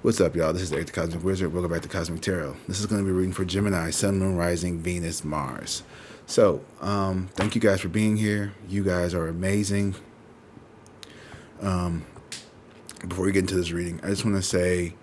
What's up, y'all? This is Eric the Cosmic Wizard. Welcome back to Cosmic Tarot. This is going to be reading for Gemini, Sun, Moon, Rising, Venus, Mars. So, thank you guys for being here. You guys are amazing. Before we get into this reading, I just want to say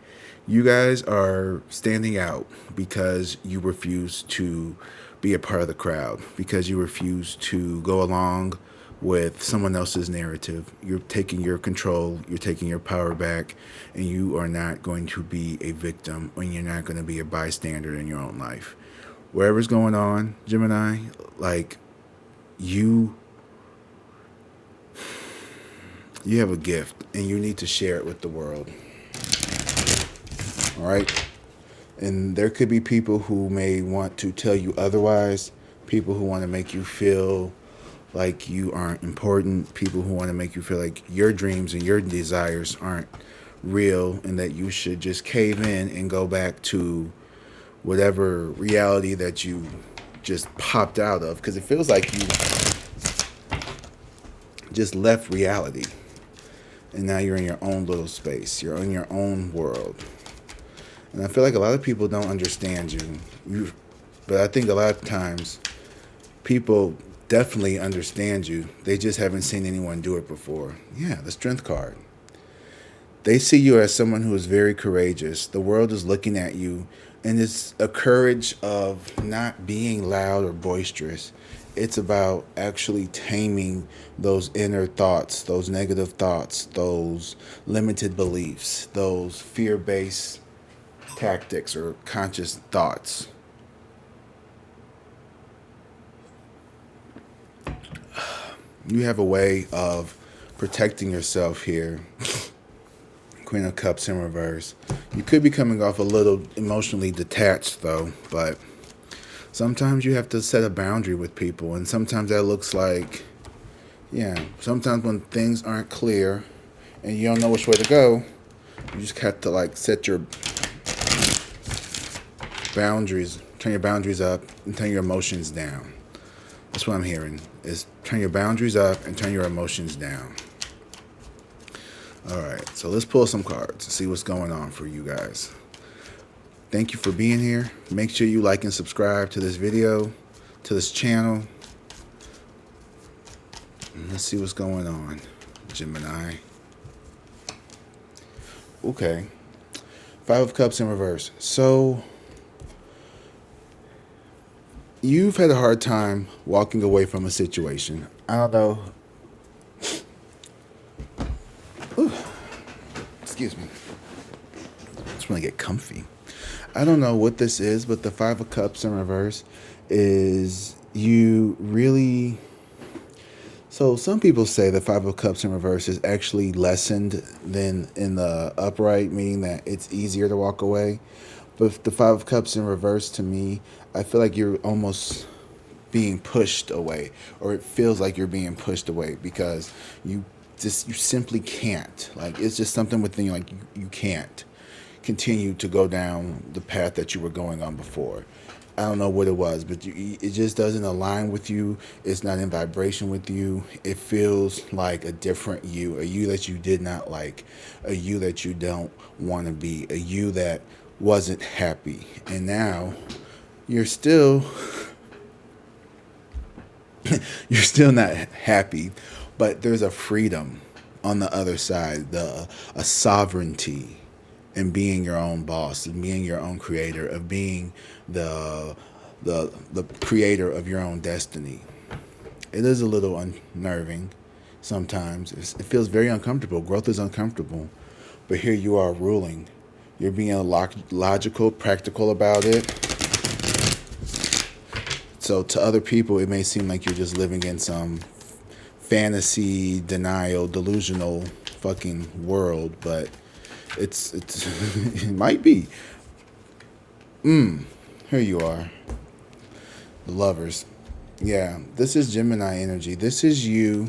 you guys are standing out because you refuse to be a part of the crowd, because you refuse to go along with someone else's narrative. You're taking your control, you're taking your power back, and you are not going to be a victim, and you're not going to be a bystander in your own life. Whatever's going on, Gemini, like, you have a gift, and you need to share it with the world. All right? And there could be people who may want to tell you otherwise, people who want to make you feel like you aren't important, people who want to make you feel like your dreams and your desires aren't real and that you should just cave in and go back to whatever reality that you just popped out of, because it feels like you just left reality and now you're in your own little space, you're in your own world. And I feel like a lot of people don't understand you, but I think a lot of times people definitely understand you. They just haven't seen anyone do it before. Yeah, the Strength card. They see you as someone who is very courageous. The world is looking at you, and it's a courage of not being loud or boisterous. It's about actually taming those inner thoughts, those negative thoughts, those limited beliefs, those fear-based tactics or conscious thoughts. You have a way of protecting yourself here. Queen of Cups in reverse. You could be coming off a little emotionally detached, though, but sometimes you have to set a boundary with people, and sometimes that looks like, sometimes when things aren't clear and you don't know which way to go, you just have to, like, set your boundaries, turn your boundaries up, and turn your emotions down. That's what I'm hearing, is turn your boundaries up and turn your emotions down. All right, so let's pull some cards and see what's going on for you guys. Thank you for being here. Make sure you like and subscribe to this video, to this channel. And let's see what's going on, Gemini. Okay, Five of Cups in reverse. So you've had a hard time walking away from a situation. I don't know. Ooh. Excuse me. I just want to get comfy. I don't know what this is, but the Five of Cups in reverse is you really... So some people say the Five of Cups in reverse is actually lessened than in the upright, meaning that it's easier to walk away. But the Five of Cups in reverse, to me, I feel like you're almost being pushed away, or it feels like you're being pushed away because you simply can't. Like, it's just something within you, like you can't continue to go down the path that you were going on before. I don't know what it was, but it just doesn't align with you. It's not in vibration with you. It feels like a different you, a you that you did not like, a you that you don't want to be, a you that wasn't happy. And now you're still not happy, but there's a freedom on the other side, a sovereignty in being your own boss, and being your own creator, of being the creator of your own destiny. It is a little unnerving sometimes. It feels very uncomfortable. Growth is uncomfortable, but here you are ruling. You're being logical, practical about it. So to other people, it may seem like you're just living in some fantasy, denial, delusional fucking world, but it's it might be. Here you are. The Lovers. Yeah, this is Gemini energy. This is you.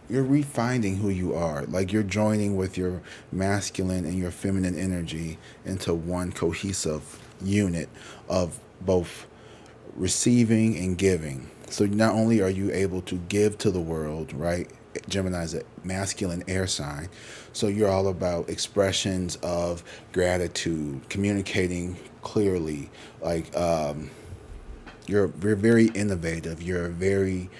You're refinding who you are. Like, you're joining with your masculine and your feminine energy into one cohesive unit of both receiving and giving. So not only are you able to give to the world, right, Gemini is a masculine air sign. So you're all about expressions of gratitude, communicating clearly. Like you're very innovative. You're very,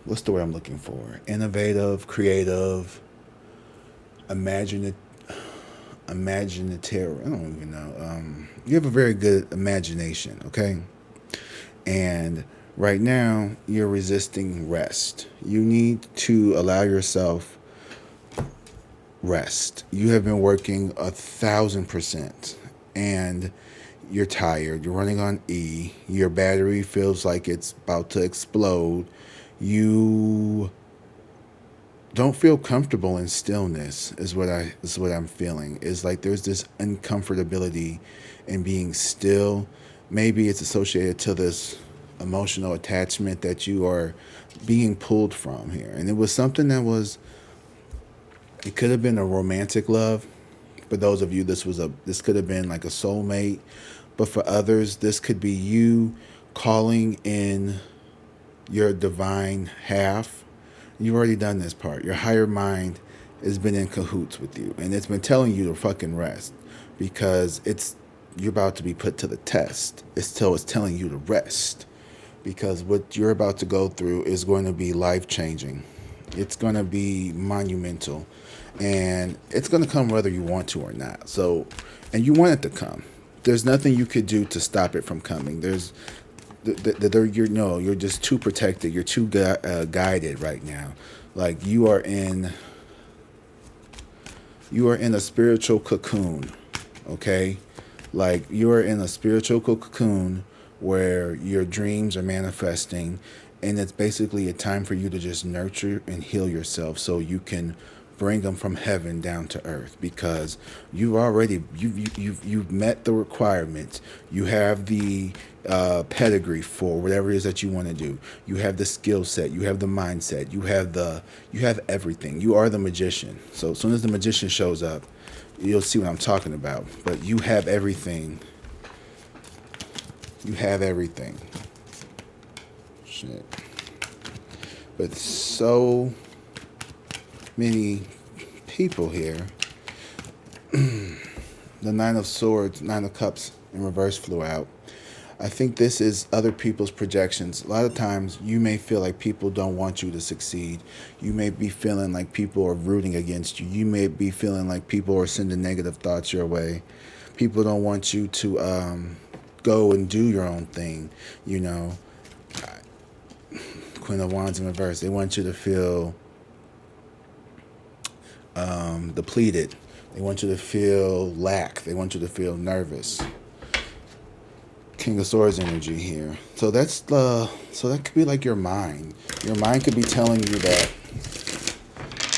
what's the word I'm looking for? Innovative, creative, imaginative. Imaginative. I don't even know. You have a very good imagination, okay? And right now, you're resisting rest. You need to allow yourself rest. You have been working 1,000%, and you're tired. You're running on E. Your battery feels like it's about to explode. You don't feel comfortable in stillness is what I'm feeling. Is like there's this uncomfortability in being still. Maybe it's associated to this emotional attachment that you are being pulled from here. And it was something that was, it could have been a romantic love. For those of you, this could have been like a soulmate. But for others, this could be you calling in your divine half. You've already done this part. Your higher mind has been in cahoots with you, and it's been telling you to fucking rest because you're about to be put to the test. It's telling you to rest because what you're about to go through is going to be life-changing. It's going to be monumental, and it's going to come whether you want to or not. So, and you want it to come. There's nothing you could do to stop it from coming. You're just too protected. You're too guided right now. Like you are in a spiritual cocoon, okay? Like you are in a spiritual cocoon where your dreams are manifesting, and it's basically a time for you to just nurture and heal yourself so you can bring them from heaven down to earth, because you've met the requirements. You have the pedigree for whatever it is that you want to do. You have the skill set. You have the mindset. You have everything. You are the magician. So as soon as the magician shows up, you'll see what I'm talking about. But you have everything. You have everything. Shit. But so many people here. The Nine of Swords, Nine of Cups in reverse flew out. I think this is other people's projections. A lot of times you may feel like people don't want you to succeed. You may be feeling like people are rooting against you. You may be feeling like people are sending negative thoughts your way. People don't want you to go and do your own thing, you know. Queen of Wands in reverse. They want you to feel depleted. They want you to feel lack. They want you to feel nervous. King of Swords energy here. So that could be like your mind. Your mind could be telling you that,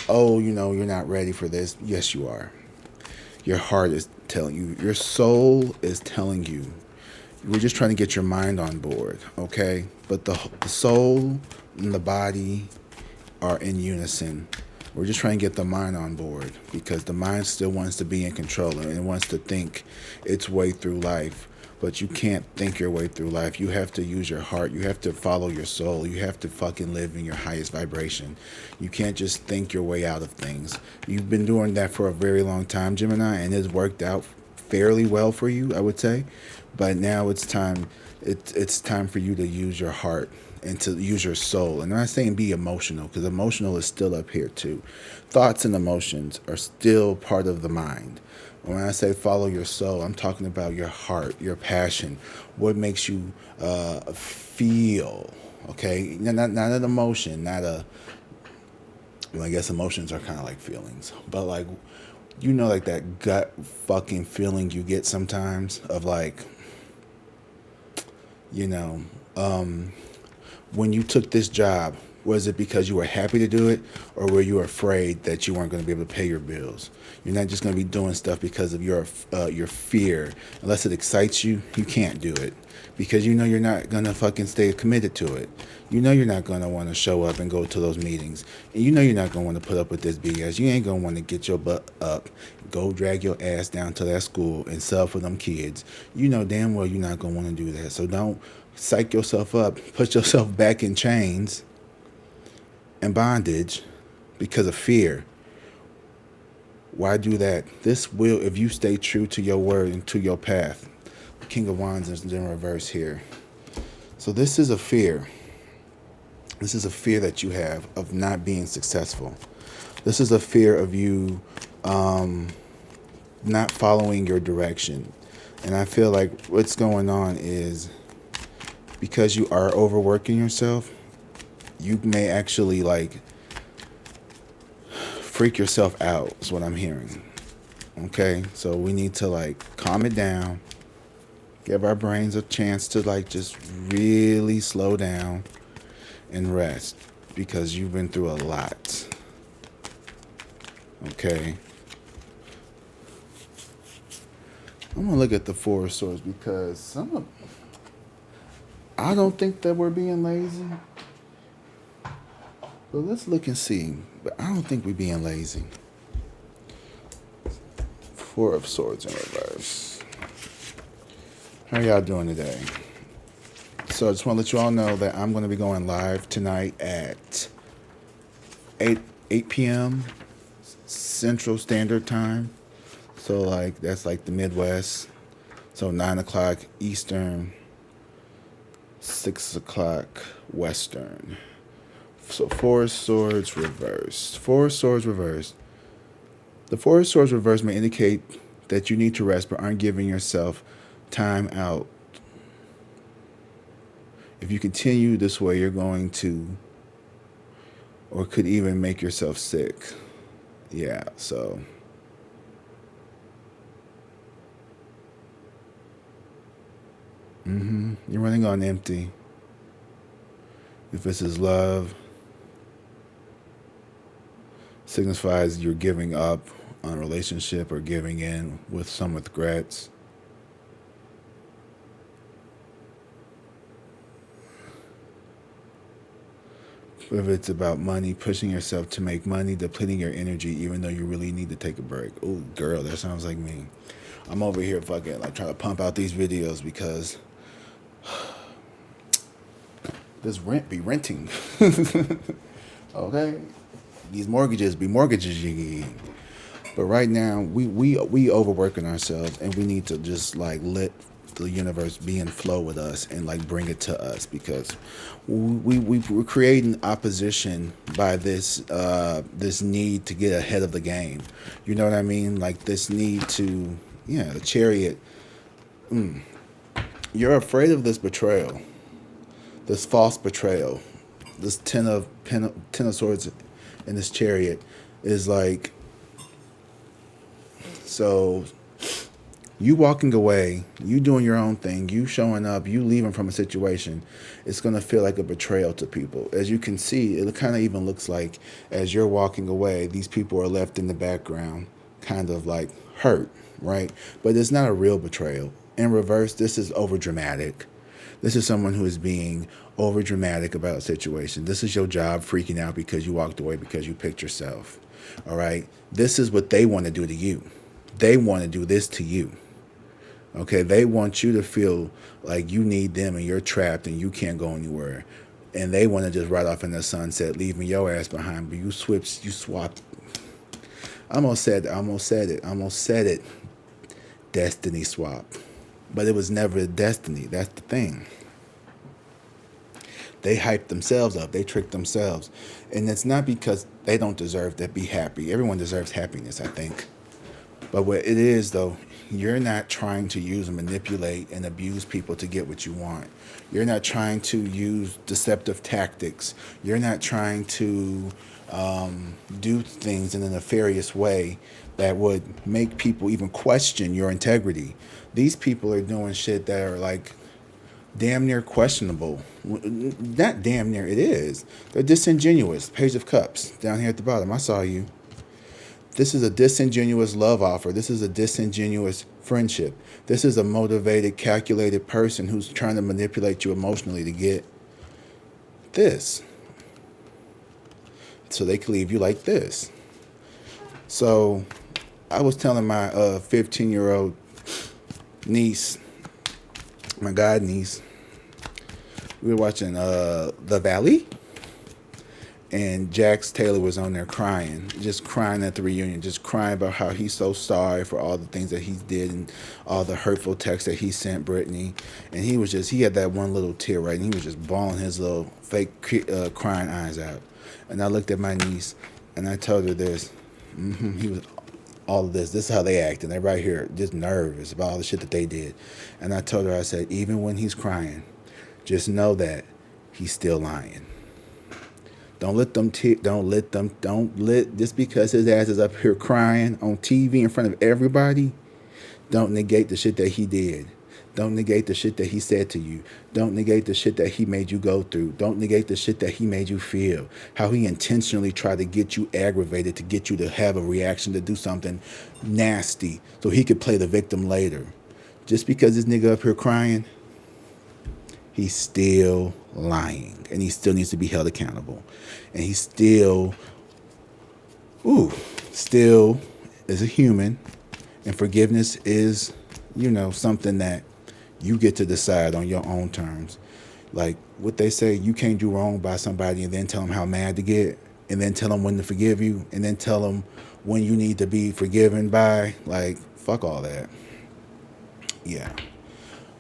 oh, you're not ready for this. Yes, you are. Your heart is telling you. Your soul is telling you. We're just trying to get your mind on board, okay? But the soul and the body are in unison. We're just trying to get the mind on board because the mind still wants to be in control and it wants to think its way through life. But you can't think your way through life. You have to use your heart. You have to follow your soul. You have to fucking live in your highest vibration. You can't just think your way out of things. You've been doing that for a very long time, Gemini, and it's worked out fairly well for you, I would say. But now it's time. It's time for you to use your heart and to use your soul. And I'm not saying be emotional, because emotional is still up here too. Thoughts and emotions are still part of the mind. When I say follow your soul, I'm talking about your heart, your passion, what makes you feel, okay? Not an emotion, well, I guess emotions are kind of like feelings, but like, like that gut fucking feeling you get sometimes of like, when you took this job, was it because you were happy to do it, or were you afraid that you weren't going to be able to pay your bills? You're not just going to be doing stuff because of your fear. Unless it excites you, you can't do it because you're not going to fucking stay committed to it. You're not going to want to show up and go to those meetings. And you're not going to want to put up with this BS. You ain't going to want to get your butt up, go drag your ass down to that school and sell for them kids. You know damn well you're not going to want to do that. So don't psych yourself up, put yourself back in chains, and bondage because of fear. Why do that? This will, if you stay true to your word and to your path. The King of Wands is in reverse here. So this is a fear. This is a fear that you have of not being successful. This is a fear of you not following your direction. And I feel like what's going on is because you are overworking yourself, you may actually like freak yourself out is what I'm hearing. Okay, so we need to like calm it down, give our brains a chance to like just really slow down and rest, because you've been through a lot. Okay, I'm gonna look at the Four of Swords because I don't think that we're being lazy. But let's look and see. But I don't think we're being lazy. Four of Swords in reverse. How y'all doing today? So I just want to let you all know that I'm going to be going live tonight at 8 p.m. Central Standard Time. So like that's like the Midwest. So 9 o'clock Eastern, 6 o'clock Western. So Four of Swords reversed. Four of Swords reversed. The Four of Swords reversed may indicate that you need to rest but aren't giving yourself time out. If you continue this way, you're going to, or could even make yourself sick. Yeah, so. You're running on empty. If this is love, signifies you're giving up on a relationship or giving in with some regrets. If it's about money, pushing yourself to make money, depleting your energy even though you really need to take a break. Oh, girl, that sounds like me. I'm over here fucking like trying to pump out these videos because this rent be renting. Okay? These mortgages be mortgages you get. But right now, we overworking ourselves, and we need to just like let the universe be in flow with us and like bring it to us, because we're creating opposition by this need to get ahead of the game. You know what I mean? Like this need to, the Chariot. You're afraid of this betrayal, this false betrayal, this ten of Swords. And this Chariot is like, so you walking away, you doing your own thing, you showing up, you leaving from a situation, it's going to feel like a betrayal to people. As you can see, it kind of even looks like as you're walking away, these people are left in the background, kind of like hurt, right? But it's not a real betrayal. In reverse, this is over dramatic. This is someone who is being over dramatic about a situation. This is your job freaking out because you walked away because you picked yourself. All right. This is what they want to do to you. They want to do this to you. Okay. They want you to feel like you need them and you're trapped and you can't go anywhere. And they want to just ride off in the sunset, leaving your ass behind. But you swapped. I almost said it. Destiny swap. But it was never destiny. That's the thing. They hyped themselves up. They tricked themselves. And it's not because they don't deserve to be happy. Everyone deserves happiness, I think. But what it is, though, you're not trying to use and manipulate and abuse people to get what you want. You're not trying to use deceptive tactics. You're not trying to do things in a nefarious way that would make people even question your integrity. These people are doing shit that are like damn near questionable. Not damn near, it is. They're disingenuous. Page of Cups down here at the bottom. I saw you. This is a disingenuous love offer. This is a disingenuous friendship. This is a motivated, calculated person who's trying to manipulate you emotionally to get this. So they can leave you like this. So I was telling my 15-year-old niece, my god niece, we were watching The Valley, and Jax Taylor was on there crying, just crying at the reunion, just crying about how he's so sorry for all the things that he did and all the hurtful texts that he sent Brittany. And he had that one little tear, right? And he was just bawling his little fake crying eyes out. And I looked at my niece and I told her this. He was all of this. This is how they act. And they're right here, just nervous about all the shit that they did. And I told her, I said, even when he's crying, just know that he's still lying. Don't let just because his ass is up here crying on TV in front of everybody, don't negate the shit that he did. Don't negate the shit that he said to you. Don't negate the shit that he made you go through. Don't negate the shit that he made you feel. How he intentionally tried to get you aggravated, to get you to have a reaction, to do something nasty so he could play the victim later. Just because this nigga up here crying, he's still lying, and he still needs to be held accountable. And he still is a human, and forgiveness is, something that you get to decide on your own terms. Like what they say, you can't do wrong by somebody and then tell them how mad to get, and then tell them when to forgive you, and then tell them when you need to be forgiven by. Like, fuck all that. Yeah.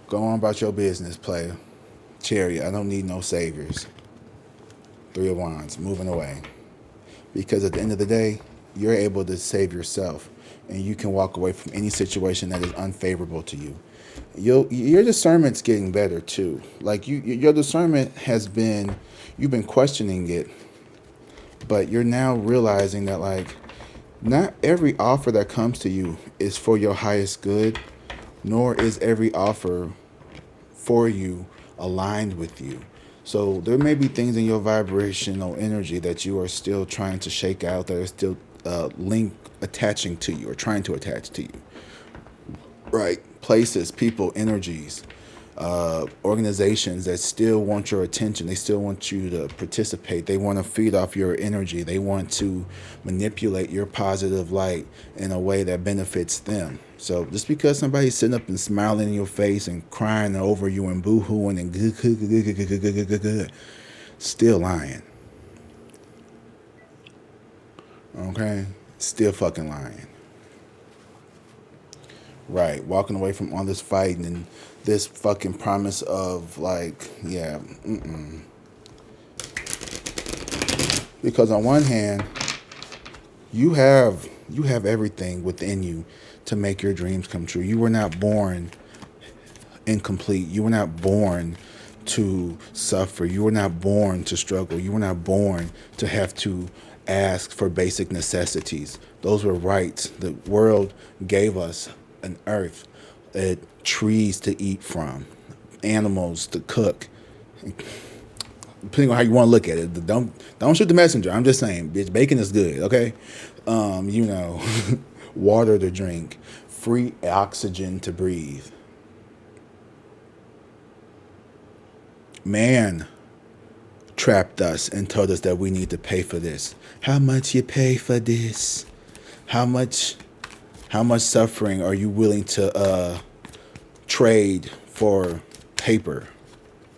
Go on about your business, player. Chariot, I don't need no saviors. 3 of Wands, moving away. Because at the end of the day, you're able to save yourself, and you can walk away from any situation that is unfavorable to you. Your discernment's getting better too. Like your discernment you've been questioning it, but you're now realizing that like not every offer that comes to you is for your highest good, nor is every offer for you aligned with you. So there may be things in your vibrational energy that you are still trying to shake out, that are still attaching to you or trying to attach to you. Right? Places, people, energies, organizations that still want your attention. They still want you to participate. They want to feed off your energy. They want to manipulate your positive light in a way that benefits them. So just because somebody's sitting up and smiling in your face and crying over you and boo-hooing and good, still lying. Okay? Still fucking lying. Right, walking away from all this fighting and this fucking promise of like, yeah, Because on one hand, you have everything within you to make your dreams come true. You were not born incomplete. You were not born to suffer. You were not born to struggle. You were not born to have to ask for basic necessities. Those were rights. The world gave us an earth, trees to eat from, animals to cook. Depending on how you want to look at it. Don't shoot the messenger. I'm just saying, bitch, bacon is good, okay? Water to drink, free oxygen to breathe. Man trapped us and told us that we need to pay for this. How much you pay for this? How much suffering are you willing to trade for paper,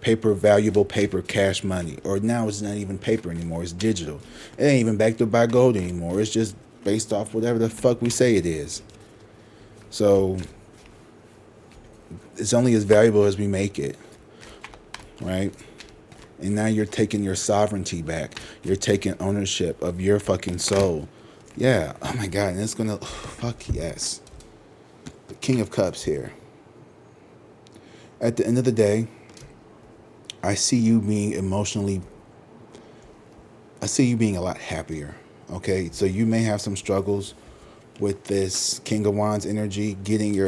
valuable paper, cash money? Or now it's not even paper anymore, it's digital. It ain't even backed up by gold anymore. It's just based off whatever the fuck we say it is. So it's only as valuable as we make it, right? And now you're taking your sovereignty back. You're taking ownership of your fucking soul. Yeah, oh my God, and it's gonna, fuck yes. The King of Cups here. At the end of the day, I see you being a lot happier, okay? So you may have some struggles with this King of Wands energy, getting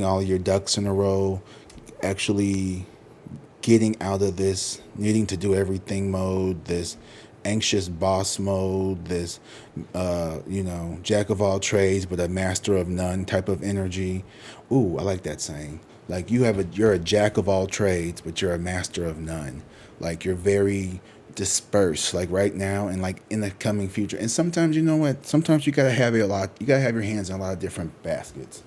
all of your ducks in a row, actually getting out of this needing to do everything mode, this anxious boss mode, this, jack of all trades, but a master of none type of energy. Ooh, I like that saying. Like you're a jack of all trades, but you're a master of none. Like you're very dispersed, like right now and like in the coming future. And sometimes, you know what? Sometimes you gotta have your hands in a lot of different baskets.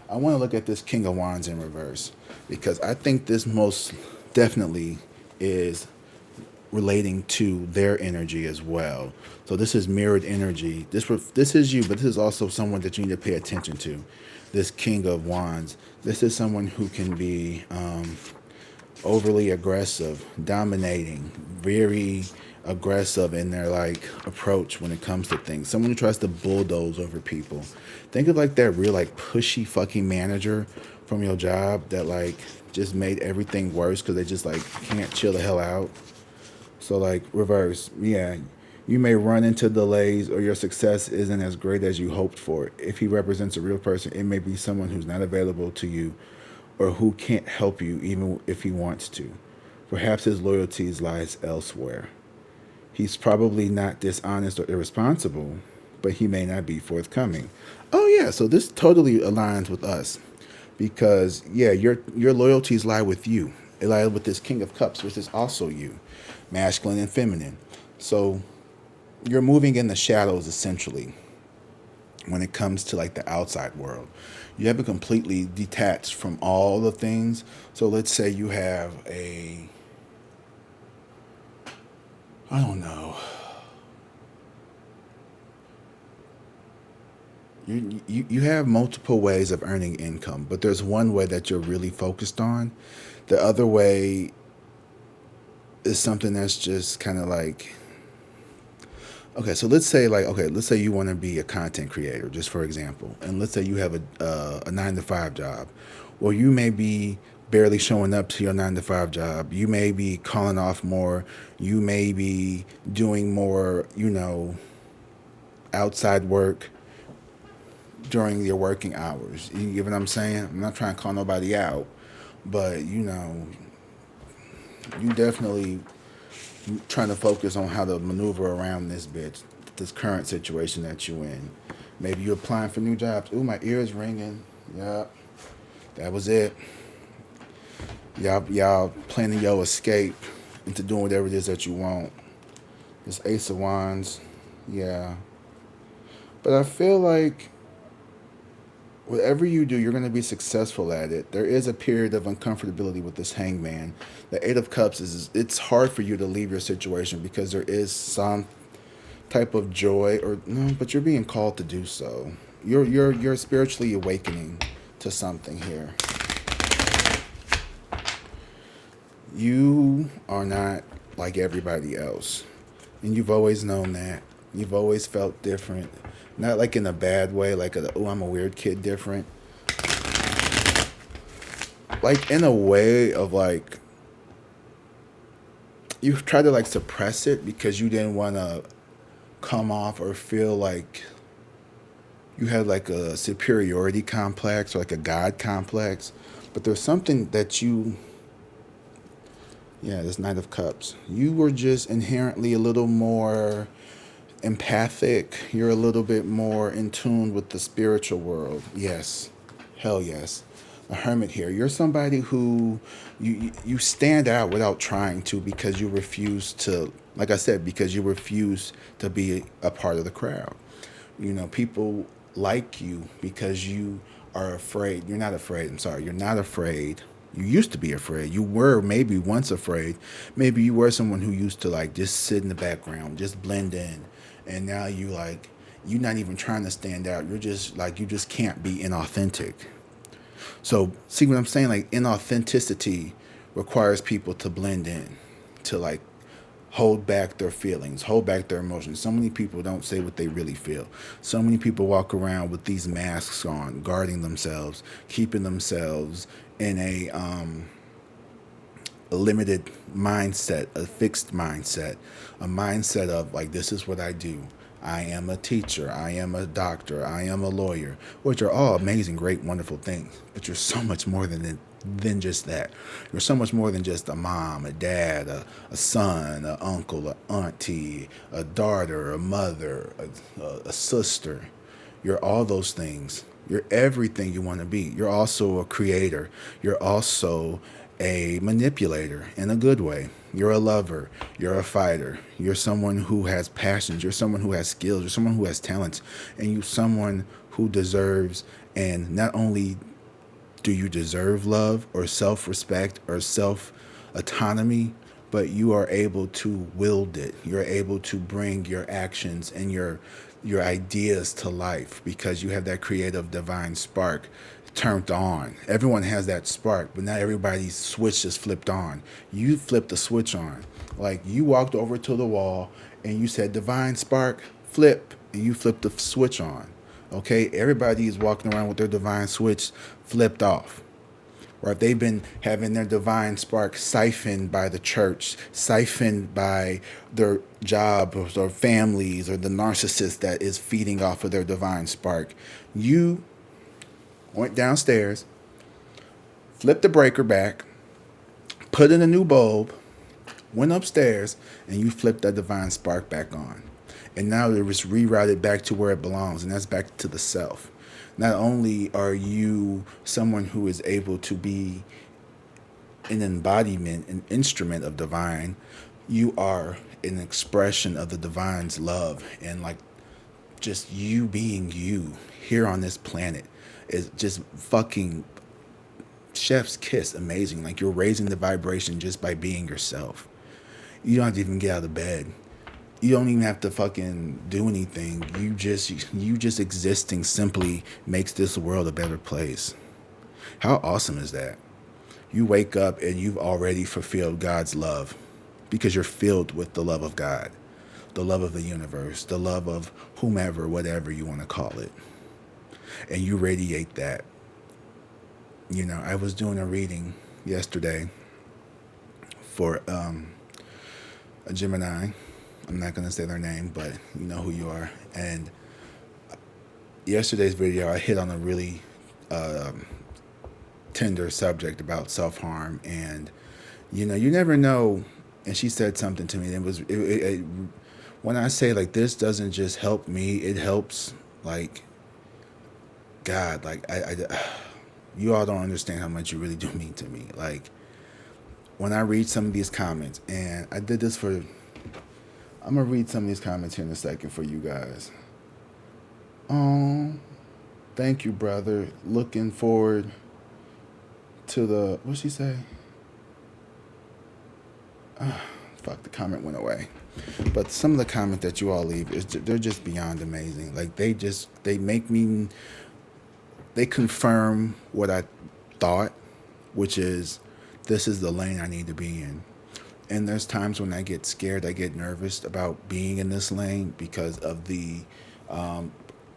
I want to look at this King of Wands in reverse because I think this most definitely is relating to their energy as well. So this is mirrored energy. This is you, but this is also someone that you need to pay attention to. This King of Wands. This is someone who can be overly aggressive, dominating, very aggressive in their like approach when it comes to things. Someone who tries to bulldoze over people. Think of like that real like pushy fucking manager from your job that like just made everything worse because they just like can't chill the hell out. So like reverse, yeah. You may run into delays or your success isn't as great as you hoped for. If he represents a real person, it may be someone who's not available to you or who can't help you even if he wants to. Perhaps his loyalties lies elsewhere. He's probably not dishonest or irresponsible, but he may not be forthcoming. Oh yeah, so this totally aligns with us. Because yeah, your loyalties lie with you. It lies with this King of Cups, which is also you. Masculine and feminine. So you're moving in the shadows essentially when it comes to like the outside world. You haven't completely detached from all the things. So let's say you have I don't know. You have multiple ways of earning income, but there's one way that you're really focused on. The other way is something that's just kind of like, okay, so let's say you want to be a content creator, just for example, and let's say you have a 9 to 5 job. Well, you may be barely showing up to your 9 to 5 job. You may be calling off more. You may be doing more, outside work during your working hours. You get what I'm saying? I'm not trying to call nobody out, but you definitely trying to focus on how to maneuver around this current situation that you in. Maybe you're applying for new jobs. Ooh, my ear is ringing. Yep, that was it. Y'all planning your escape into doing whatever it is that you want. This Ace of Wands, yeah. But I feel like whatever you do, you're going to be successful at it. There is a period of uncomfortability with this Hangman. The Eight of Cups it's hard for you to leave your situation because there is some type of joy or no, but you're being called to do so. You're spiritually awakening to something here. You are not like everybody else. And you've always known that. You've always felt different. Not like in a bad way, like I'm a weird kid different. Like in a way of like, you try to like suppress it because you didn't want to come off or feel like you had like a superiority complex or like a God complex. But there's something that this Knight of Cups. You were just inherently a little more empathic. You're a little bit more in tune with the spiritual world. Yes. Hell yes. A hermit here. You're somebody who you stand out without trying to because you refuse to, like I said, because you refuse to be a part of the crowd. People like you because you are afraid. You're not afraid. I'm sorry. You're not afraid. You used to be afraid. You were maybe once afraid. Maybe you were someone who used to like just sit in the background, just blend in. And now you're not even trying to stand out. You're just like, you just can't be inauthentic. So see what I'm saying? Like inauthenticity requires people to blend in, to like hold back their feelings, hold back their emotions. So many people don't say what they really feel. So many people walk around with these masks on, guarding themselves, keeping themselves in a limited mindset, a fixed mindset, a mindset of like, this is what I do. I am a teacher. I am a doctor. I am a lawyer, which are all amazing, great, wonderful things. But you're so much more than just that. You're so much more than just a mom, a dad, a son, an uncle, an auntie, a daughter, a mother, a sister. You're all those things. You're everything you want to be. You're also a creator. You're also a manipulator in a good way. You're a lover. You're a fighter. You're someone who has passions. You're someone who has skills. You're someone who has talents. And you're someone who deserves, and not only do you deserve love or self-respect or self-autonomy, but you are able to wield it. You're able to bring your actions and your ideas to life because you have that creative divine spark turned on. Everyone has that spark, but not everybody's switch is flipped on. You flipped the switch on. Like you walked over to the wall and you said divine spark, flip, and you flipped the switch on. Okay? Everybody is walking around with their divine switch flipped off. Or if they've been having their divine spark siphoned by the church, siphoned by their jobs or families or the narcissist that is feeding off of their divine spark. You went downstairs, flipped the breaker back, put in a new bulb, went upstairs, and you flipped that divine spark back on. And now it was rerouted back to where it belongs, and that's back to the self. Not only are you someone who is able to be an embodiment, an instrument of divine, you are an expression of the divine's love. And like just you being you here on this planet is just fucking chef's kiss amazing. Like you're raising the vibration just by being yourself. You don't have to even get out of bed. You don't even have to fucking do anything. You just existing simply makes this world a better place. How awesome is that? You wake up and you've already fulfilled God's love because you're filled with the love of God, the love of the universe, the love of whomever, whatever you want to call it. And you radiate that. You know, I was doing a reading yesterday for a Gemini. I'm not going to say their name, but you know who you are. And yesterday's video, I hit on a really tender subject about self-harm. And, you know, you never know. And she said something to me. When I say, like, this doesn't just help me, it helps, like, God. Like, you all don't understand how much you really do mean to me. Like, when I read some of these comments, and I did this for... I'm going to read some of these comments here in a second for you guys. Oh, thank you, brother. Looking forward to the... What'd she say? Fuck, the comment went away. But some of the comments that you all leave, they're just beyond amazing. Like, they make me... They confirm what I thought, which is, this is the lane I need to be in. And there's times when I get scared, I get nervous about being in this lane because of the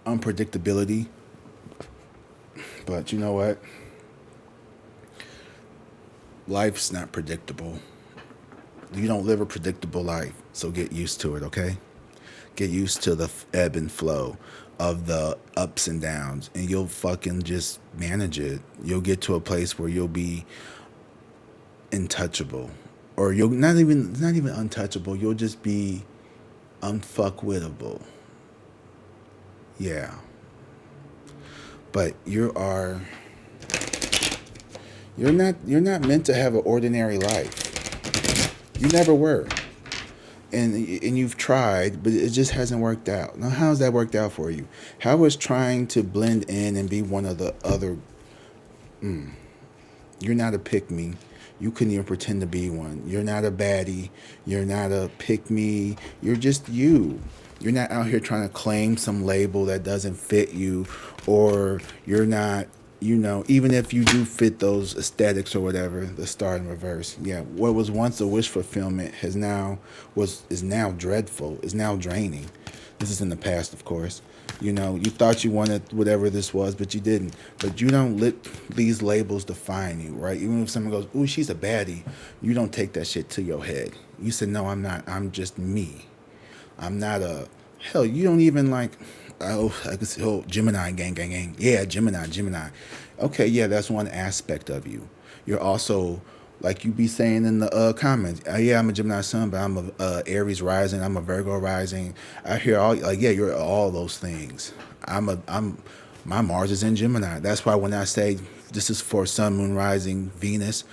unpredictability. But you know what? Life's not predictable. You don't live a predictable life, so get used to it, okay? Get used to the ebb and flow of the ups and downs, and you'll fucking just manage it. You'll get to a place where you'll be untouchable. Or you'll not even untouchable, you'll just be unfuckwittable. Yeah. But you're not meant to have an ordinary life. You never were. And you've tried, but it just hasn't worked out. Now, how's that worked out for you? How is trying to blend in and be one of the other... You're not a pick-me. You couldn't even pretend to be one. You're not a baddie. You're not a pick-me. You're just you. You're not out here trying to claim some label that doesn't fit you, or you're not, you know, even if you do fit those aesthetics or whatever, the star in reverse. Yeah, what was once a wish fulfillment is now dreadful, is now draining. This is in the past, of course. You know, you thought you wanted whatever this was, but you didn't. But you don't let these labels define you, right? Even if someone goes, ooh, she's a baddie, you don't take that shit to your head. You said, no, I'm not. I'm just me. I'm not a... Hell, you don't even like... I could say, oh, Gemini, gang. Yeah, Gemini. Okay, yeah, that's one aspect of you. You're also... Like you be saying in the comments, yeah, I'm a Gemini sun, but I'm a Aries rising, I'm a Virgo rising. I hear all like, yeah, you're all those things. My Mars is in Gemini. That's why when I say this is for Sun, Moon, Rising, Venus,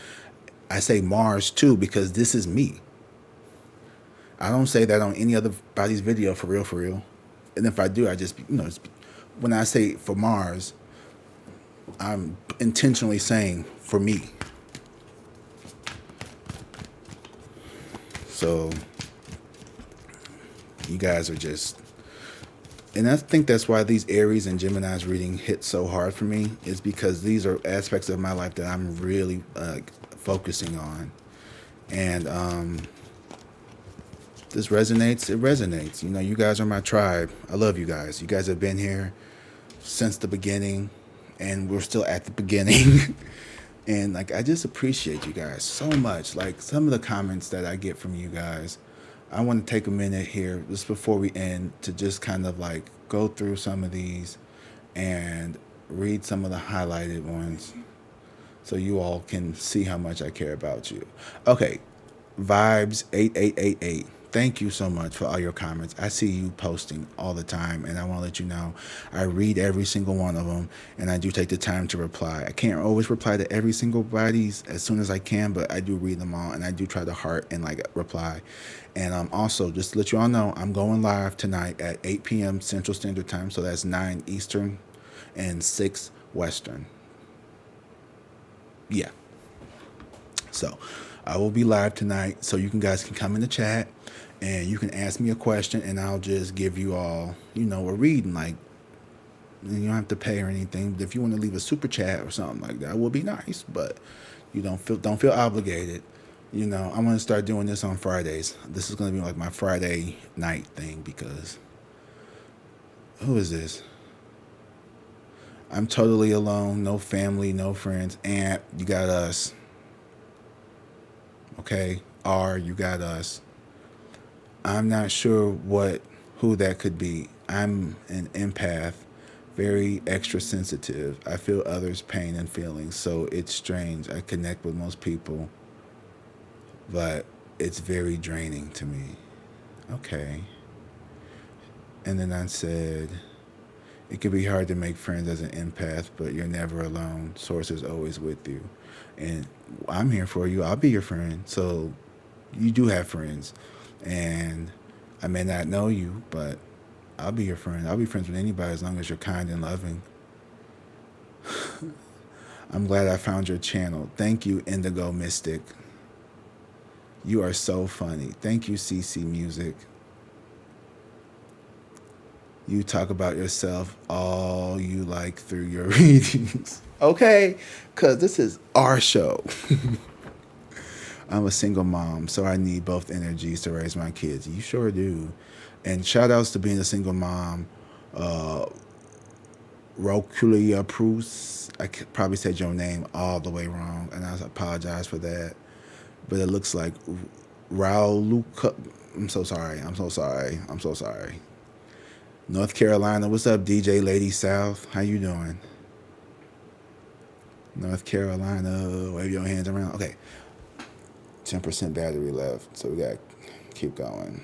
I say Mars too, because this is me. I don't say that on any other body's video for real. And if I do, I just, you know, when I say for Mars, I'm intentionally saying for me. So you guys are just, and I think that's why these Aries and Gemini's reading hit so hard for me, is because these are aspects of my life that I'm really focusing on. And this resonates. It resonates. You know, you guys are my tribe. I love you guys. You guys have been here since the beginning, and we're still at the beginning. And like, I just appreciate you guys so much. Like, some of the comments that I get from you guys, I want to take a minute here just before we end to just kind of like go through some of these and read some of the highlighted ones so you all can see how much I care about you. Okay, Vibes 8888. Thank you so much for all your comments. I see you posting all the time, and I want to let you know I read every single one of them, and I do take the time to reply. I can't always reply to every single body's as soon as I can, but I do read them all, and I do try to heart and like reply. And also, just to let you all know, I'm going live tonight at 8 p.m. Central Standard Time, so that's 9 Eastern and 6 Western. Yeah. So I will be live tonight, so you guys can come in the chat and you can ask me a question, and I'll just give you all, you know, a reading. Like, you don't have to pay or anything. But if you want to leave a super chat or something like that, would be nice. But you don't feel obligated. You know, I'm gonna start doing this on Fridays. This is gonna be like my Friday night thing, because who is this? I'm totally alone, no family, no friends. And you got us. Okay, you got us. I'm not sure who that could be. I'm an empath, very extra sensitive. I feel others' pain and feelings, so it's strange. I connect with most people, but it's very draining to me. Okay. And then I said, it can be hard to make friends as an empath, but you're never alone. Source is always with you. And I'm here for you. I'll be your friend. So you do have friends. And I may not know you, but I'll be your friend. I'll be friends with anybody as long as you're kind and loving. I'm glad I found your channel. Thank you, Indigo Mystic. You are so funny. Thank you, CC Music. You talk about yourself all you like through your readings. Okay? Because this is our show. I'm a single mom, so I need both energies to raise my kids. You sure do. And shout outs to being a single mom. Roculia Prus. I probably said your name all the way wrong, and I apologize for that. But it looks like Rauluka. I'm so sorry. North Carolina. What's up, DJ Lady South? How you doing? North Carolina. Wave your hands around. Okay. 10% battery left, so we got to keep going.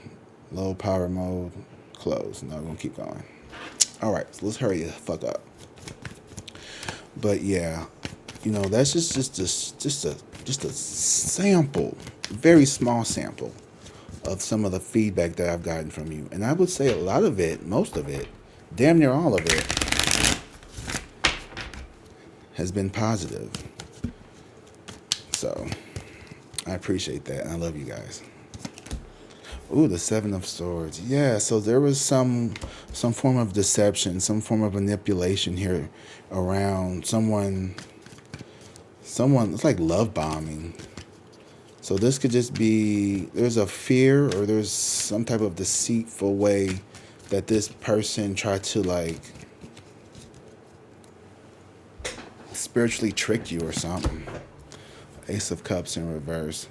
Low power mode, close. No, we're going to keep going. All right, so let's hurry the fuck up. But yeah, you know, that's just a sample, very small sample of some of the feedback that I've gotten from you. And I would say a lot of it, most of it, damn near all of it, has been positive. So I appreciate that, and I love you guys. Ooh, the 7 of Swords. Yeah, so there was some form of deception, some form of manipulation here around someone. It's like love bombing. So this could just be, there's a fear or there's some type of deceitful way that this person tried to like spiritually trick you or something. Ace of Cups in reverse.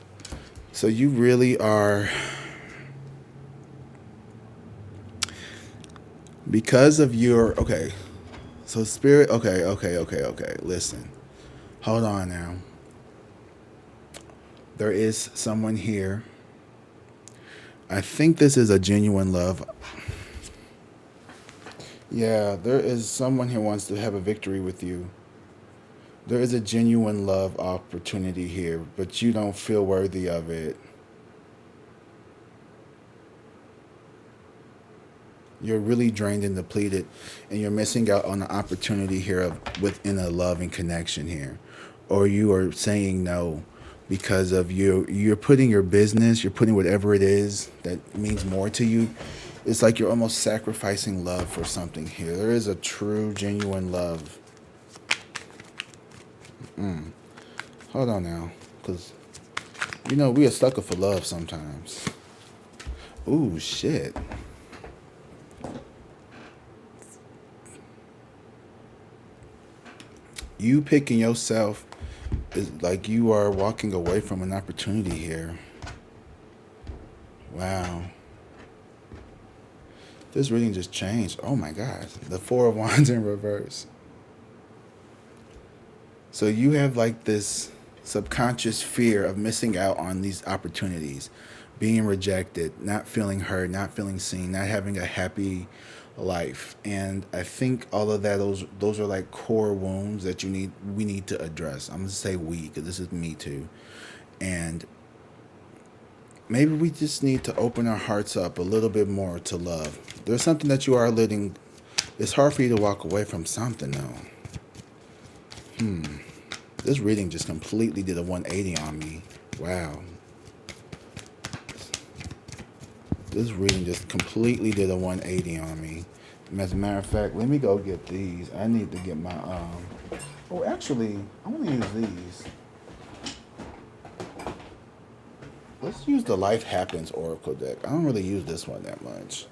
So you really are, because of your, okay, so spirit, okay, listen, hold on now. There is someone here. I think this is a genuine love. Yeah, there is someone who wants to have a victory with you. There is a genuine love opportunity here, but you don't feel worthy of it. You're really drained and depleted, and you're missing out on the opportunity here within a loving connection here. Or you are saying no because of you're putting your business, you're putting whatever it is that means more to you. It's like you're almost sacrificing love for something here. There is a true, genuine love. Hold on now, because we a sucker for love sometimes. Ooh, shit. You picking yourself is like you are walking away from an opportunity here. Wow. This reading just changed. Oh my God. The Four of Wands in reverse. So you have like this subconscious fear of missing out on these opportunities, being rejected, not feeling heard, not feeling seen, not having a happy life. And I think all of that, those are like core wounds that we need to address. I'm gonna say we, because this is me too. And maybe we just need to open our hearts up a little bit more to love. There's something that you are letting. It's hard for you to walk away from something though. This reading just completely did a 180 on me. Wow. This reading just completely did a 180 on me. As a matter of fact, let me go get these. I need to get my oh, actually, I want to use these. Let's use the Life Happens Oracle deck. I don't really use this one that much.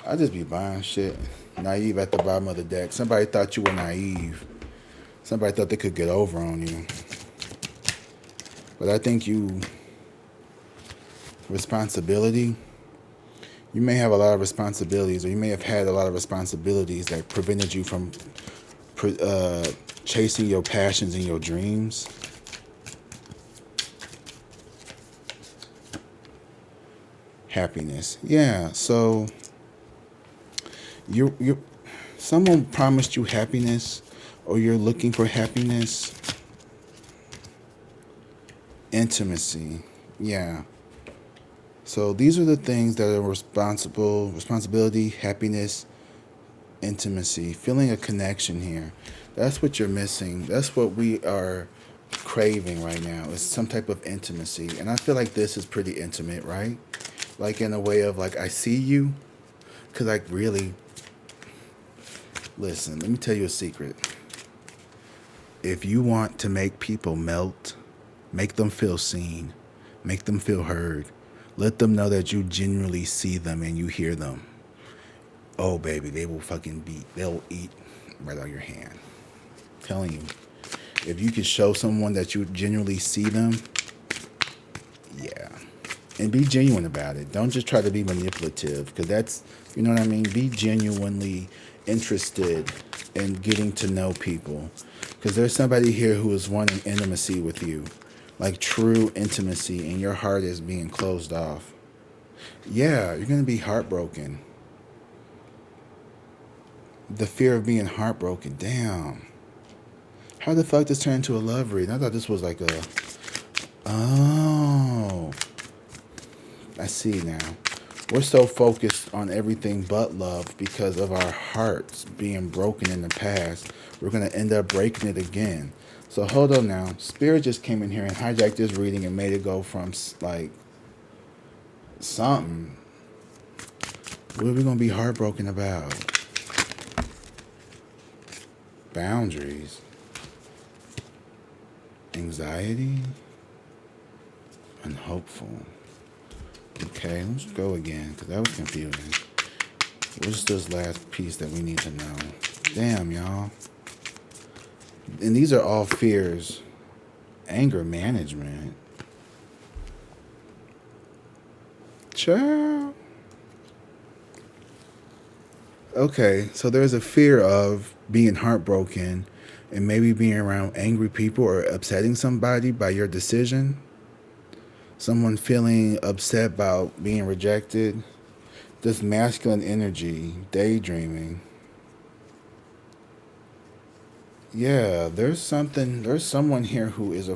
I just be buying shit. Naive at the bottom of the deck. Somebody thought you were naive. Somebody thought they could get over on you. But I think responsibility, you may have a lot of responsibilities, or you may have had a lot of responsibilities that prevented you from chasing your passions and your dreams. Happiness. Yeah, so you someone promised you happiness, or you're looking for happiness. Intimacy. Yeah. So these are the things that are responsibility, happiness, intimacy, feeling a connection here. That's what you're missing. That's what we are craving right now, is some type of intimacy. And I feel like this is pretty intimate, right? Like in a way of like, I see you. Because like really, listen, let me tell you a secret. If you want to make people melt, make them feel seen, make them feel heard, let them know that you genuinely see them and you hear them. Oh, baby, they will they'll eat right on your hand. I'm telling you. If you can show someone that you genuinely see them, yeah. And be genuine about it. Don't just try to be manipulative, because that's, you know what I mean? Be genuinely interested in getting to know people. Because there's somebody here who is wanting intimacy with you. Like true intimacy, and your heart is being closed off. Yeah, you're going to be heartbroken. The fear of being heartbroken. Damn. How the fuck this turned into a love reading? I thought this was like a... Oh. I see now. We're so focused on everything but love because of our hearts being broken in the past. We're going to end up breaking it again. So hold on now. Spirit just came in here and hijacked this reading and made it go from like something. What are we going to be heartbroken about? Boundaries. Anxiety. Unhopeful. Okay, let's go again, because that was confusing. What's this last piece that we need to know? Damn, y'all. And these are all fears. Anger management. Child. Okay, so there's a fear of being heartbroken and maybe being around angry people or upsetting somebody by your decision. Someone feeling upset about being rejected. This masculine energy, daydreaming. Yeah, there's someone here who is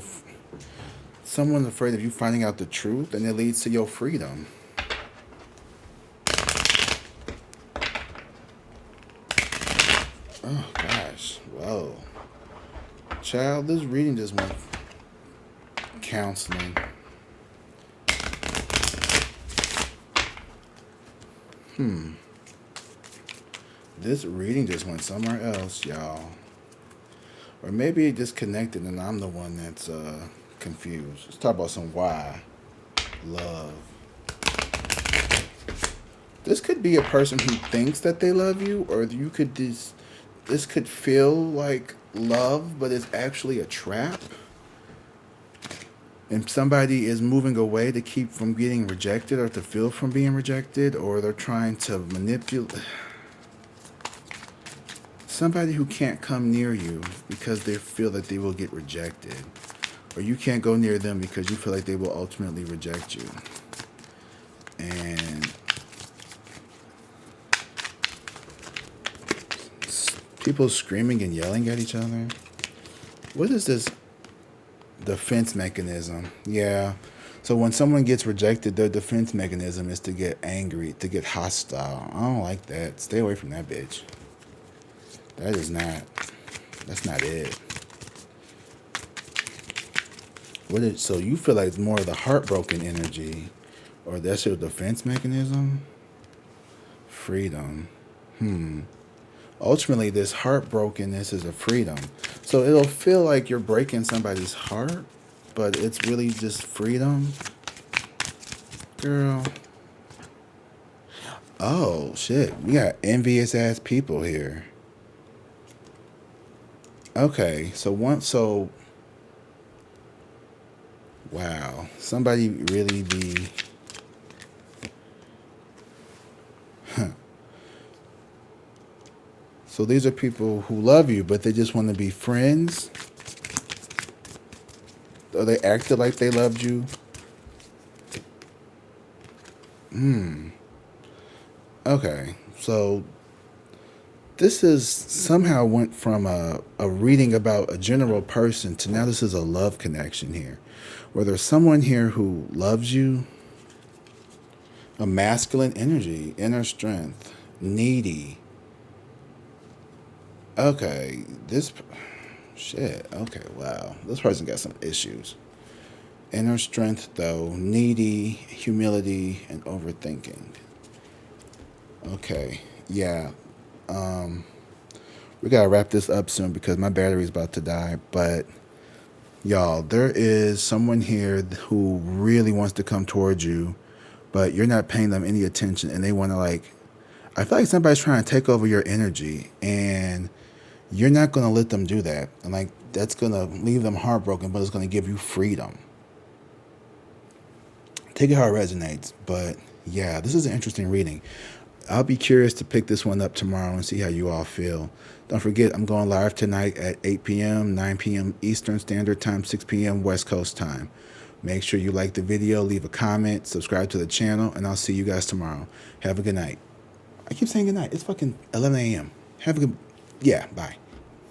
someone afraid of you finding out the truth, and it leads to your freedom. Oh gosh, whoa. Child, this reading just went counseling. This reading just went somewhere else, y'all. Or maybe it disconnected and I'm the one that's confused. Let's talk about some why. Love. This could be a person who thinks that they love you, or you could this could feel like love, but it's actually a trap. And somebody is moving away to keep from getting rejected or to feel from being rejected, or they're trying to manipulate somebody who can't come near you because they feel that they will get rejected, or you can't go near them because you feel like they will ultimately reject you. And people screaming and yelling at each other. What is this defense mechanism? Yeah. So when someone gets rejected, their defense mechanism is to get angry, to get hostile. I don't like that. Stay away from that bitch. That's not it. So you feel like it's more of the heartbroken energy, or that's your defense mechanism? Freedom. Ultimately, this heartbrokenness is a freedom. So it'll feel like you're breaking somebody's heart, but it's really just freedom. Girl. Oh, shit. We got envious ass people here. Okay, wow. Somebody really be... So these are people who love you, but they just want to be friends? Or they acted like they loved you? Okay, so this is somehow went from a reading about a general person to now this is a love connection here. Where there's someone here who loves you, a masculine energy, inner strength, needy. Okay, okay, wow. This person got some issues. Inner strength, though, needy, humility, and overthinking. Okay, yeah. We gotta wrap this up soon because my battery's about to die. But y'all, there is someone here who really wants to come towards you, but you're not paying them any attention, and they want to I feel like somebody's trying to take over your energy, and you're not going to let them do that. And that's going to leave them heartbroken, but it's going to give you freedom. Take it how it resonates. But yeah, this is an interesting reading. I'll be curious to pick this one up tomorrow and see how you all feel. Don't forget, I'm going live tonight at 8 p.m., 9 p.m. Eastern Standard Time, 6 p.m. West Coast Time. Make sure you like the video, leave a comment, subscribe to the channel, and I'll see you guys tomorrow. Have a good night. I keep saying good night. It's fucking 11 a.m. Have a good... Yeah, bye.